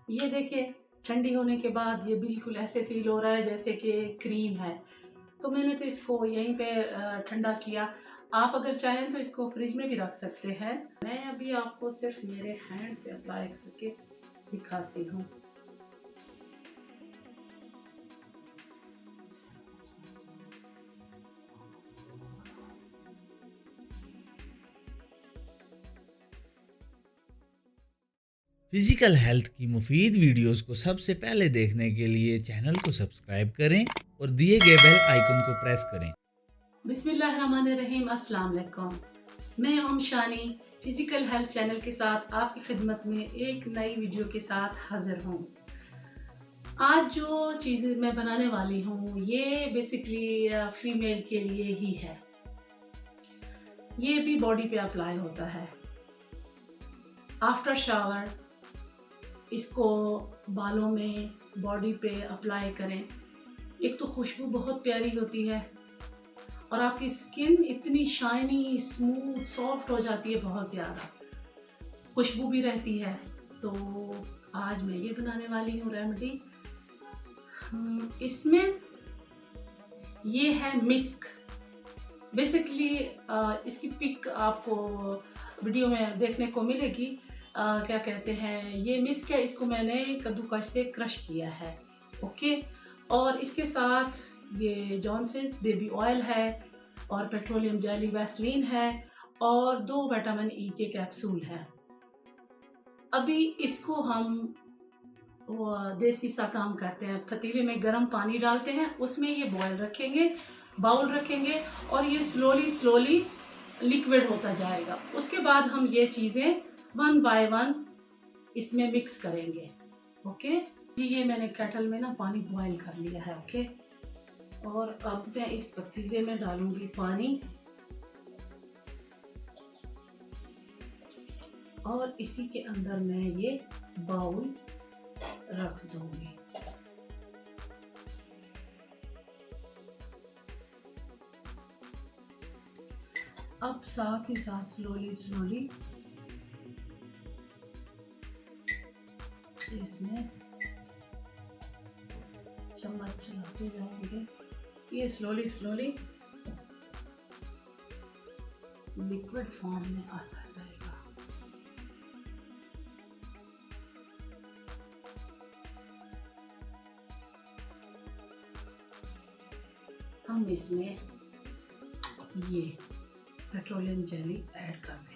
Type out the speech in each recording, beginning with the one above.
ये देखिए, ठंडी होने के बाद ये बिल्कुल ऐसे फील हो रहा है जैसे कि क्रीम है। तो मैंने तो इसको यहीं पे ठंडा किया। आप अगर चाहें तो इसको फ्रिज में भी रख सकते हैं। मैं अभी आपको सिर्फ मेरे हैंड पे अप्लाई करके दिखाती हूँ। फिजिकल हेल्थ की मुफीद वीडियोस को सबसे पहले देखने के लिए चैनल को सब्सक्राइब करें और दिए गए बेल आइकन को प्रेस करें। बिस्मिल्लाहिर्रहमानिर्रहीम, अस्सलाम वालेकुम। मैं ओम शानी फिजिकल हेल्थ चैनल के साथ आपकी खिदमत में एक नई वीडियो के साथ हाजिर हूँ। आज जो चीज़ें मैं बनाने वाली हूँ ये बेसिकली फीमेल के लिए ही है। ये भी बॉडी पे अप्लाई होता है। आफ्टर शावर इसको बालों में, बॉडी पे अप्लाई करें। एक तो खुशबू बहुत प्यारी होती है और आपकी स्किन इतनी शाइनी, स्मूथ, सॉफ्ट हो जाती है, बहुत ज़्यादा खुशबू भी रहती है। तो आज मैं ये बनाने वाली हूँ रेमेडी। इसमें ये है मिस्क। बेसिकली इसकी पिक आपको वीडियो में देखने को मिलेगी। क्या कहते हैं, ये मिस्क है, इसको मैंने कद्दूकस से क्रश किया है। ओके, और इसके साथ ये जॉनसन्स बेबी ऑयल है और पेट्रोलियम जेली वैसलीन है और 2 विटामिन ई के कैप्सूल हैं। अभी इसको हम देसी सा काम करते हैं। पतीले में गर्म पानी डालते हैं, उसमें ये बॉयल रखेंगे, बाउल रखेंगे और ये स्लोली लिक्विड होता जाएगा। उसके बाद हम ये चीज़ें 1 बाय 1 इसमें मिक्स करेंगे। ओके जी, ये मैंने केटल में ना पानी बॉयल कर लिया है। ओके, और अब मैं इस पतीले में डालूंगी पानी और इसी के अंदर मैं ये बाउल रख दूंगी। अब साथ ही साथ स्लोली इसमें चम्मच चलाते जाएंगे। ये स्लोली लिक्विड फॉर्म में आता जाएगा। हम इसमें ये पेट्रोलियम जेली ऐड कर देंगे।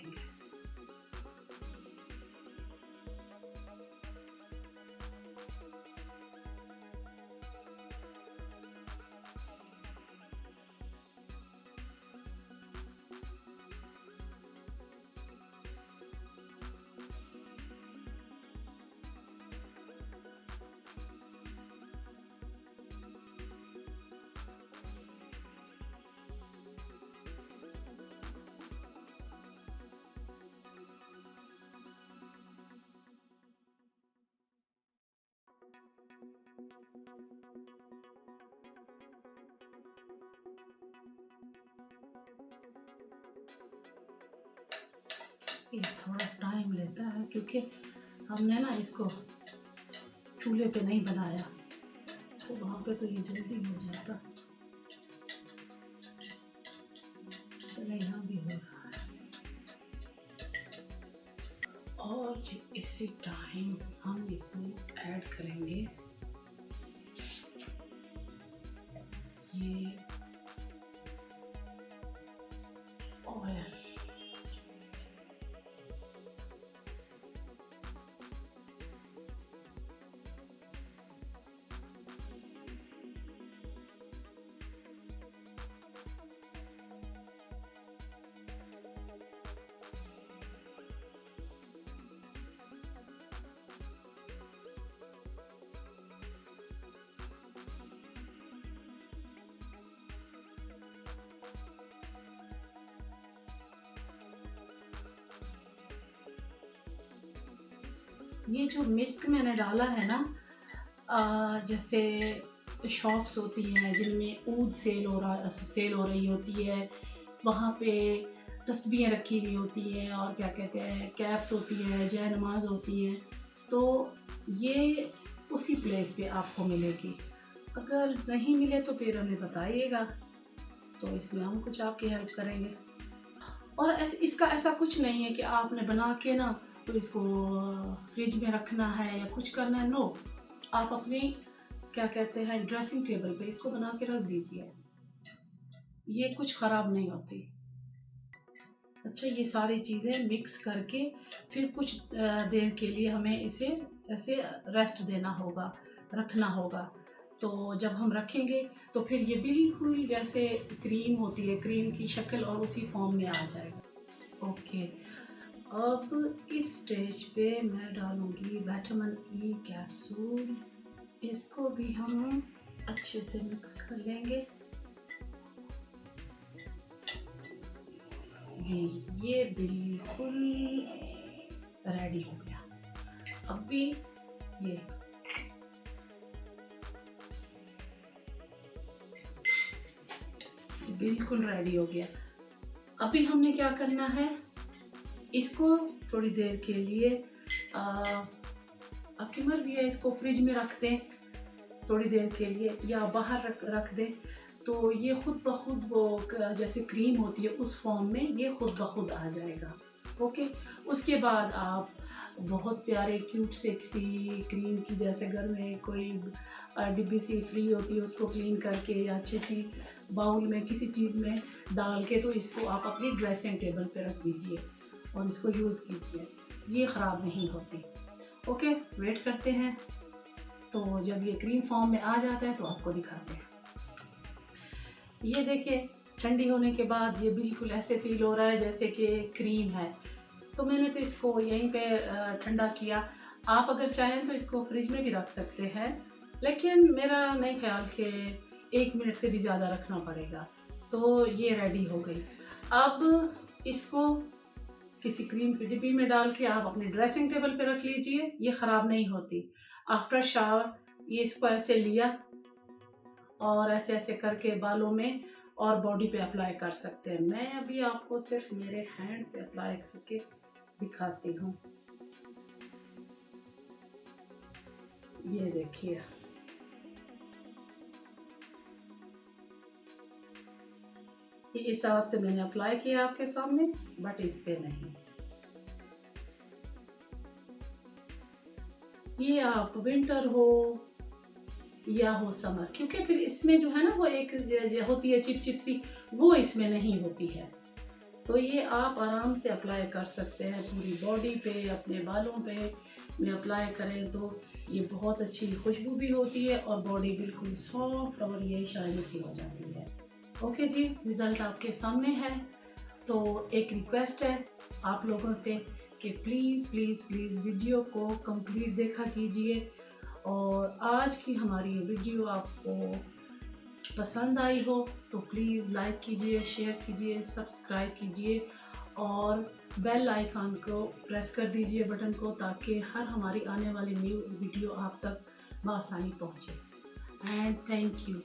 ये थोड़ा टाइम लेता है क्योंकि हमने ना इसको चूल्हे पे नहीं बनाया, तो वहाँ पे तो ये जल्दी हो जाता। चले, यहाँ भी हो रहा है। और इसी टाइम हम इसमें ऐड करेंगे ये ऑयल। ये जो मिस्क मैंने डाला है ना, जैसे शॉप्स होती हैं जिनमें ऊद सेल हो रही होती है, वहाँ पे तस्बीहें रखी हुई होती हैं और क्या कहते हैं कैप्स होती है, जय नमाज होती हैं। तो ये उसी प्लेस पे आपको मिलेगी। अगर नहीं मिले तो फिर हमें बताइएगा, तो इसमें हम कुछ आपकी हेल्प करेंगे। और इसका ऐसा कुछ नहीं है कि आपने बना के ना तो इसको फ्रिज में रखना है या कुछ करना है। नो, आप अपनी क्या कहते हैं ड्रेसिंग टेबल पे इसको बना के रख दीजिए, ये कुछ ख़राब नहीं होती। अच्छा, ये सारी चीज़ें मिक्स करके फिर कुछ देर के लिए हमें इसे ऐसे रेस्ट देना होगा, रखना होगा। तो जब हम रखेंगे तो फिर ये बिल्कुल जैसे क्रीम होती है, क्रीम की शक्ल और उसी फॉर्म में आ जाएगा। ओके, अब इस स्टेज पे मैं डालूँगी विटामिन ई कैप्सूल। इसको भी हम अच्छे से मिक्स कर लेंगे। ये बिल्कुल रेडी हो गया। अब भी ये बिल्कुल रेडी हो गया। अभी हमने क्या करना है, इसको थोड़ी देर के लिए आपकी मर्जी है, इसको फ्रिज में रख दें थोड़ी देर के लिए या बाहर रख दें। तो ये खुद ब खुद वो जैसे क्रीम होती है उस फॉर्म में ये खुद ब खुद आ जाएगा। ओके, उसके बाद आप बहुत प्यारे क्यूट से किसी क्रीम की, जैसे घर में कोई डिब्बी सी फ्री होती है उसको क्लीन करके या अच्छी सी बाउल में किसी चीज़ में डाल के तो इसको आप अपनी ड्रेसिंग टेबल पे रख दीजिए और इसको यूज़ कीजिए, ये ख़राब नहीं होती। ओके, वेट करते हैं। तो जब ये क्रीम फॉर्म में आ जाता है तो आपको दिखाते हैं। ये देखिए, ठंडी होने के बाद ये बिल्कुल ऐसे फील हो रहा है जैसे कि क्रीम है। तो मैंने तो इसको यहीं पे ठंडा किया। आप अगर चाहें तो इसको फ्रिज में भी रख सकते हैं, लेकिन मेरा नहीं ख्याल कि 1 मिनट से भी ज़्यादा रखना पड़ेगा। तो ये रेडी हो गई। अब इसको किसी क्रीम की डिब्बी में डाल के आप अपने ड्रेसिंग टेबल पे रख लीजिए, ये ख़राब नहीं होती। आफ्टर शावर ये इसको ऐसे लिया और ऐसे ऐसे करके बालों में और बॉडी पे अप्लाई कर सकते हैं। मैं अभी आपको सिर्फ मेरे हैंड पे अप्लाई करके दिखाती हूँ। ये देखिए, ये इस हाथ पे मैंने अप्लाई किया आपके सामने, बट इस पे नहीं। ये आप विंटर हो या हो समर, क्योंकि फिर इसमें जो है ना वो एक जो होती है चिप चिप सी, वो इसमें नहीं होती है। तो ये आप आराम से अप्लाई कर सकते हैं पूरी बॉडी पे, अपने बालों पे में अप्लाई करें तो ये बहुत अच्छी खुशबू भी होती है और बॉडी बिल्कुल सॉफ्ट और ये शाइनी सी हो जाती है। ओके जी, रिज़ल्ट आपके सामने है। तो एक रिक्वेस्ट है आप लोगों से कि प्लीज़ प्लीज़ प्लीज़ वीडियो को कंप्लीट देखा कीजिए, और आज की हमारी वीडियो आपको पसंद आई हो तो प्लीज़ लाइक कीजिए, शेयर कीजिए, सब्सक्राइब कीजिए और बेल आइकन को प्रेस कर दीजिए बटन को, ताकि हर हमारी आने वाली न्यू वीडियो आप तक बआसानी पहुँचे। And thank you.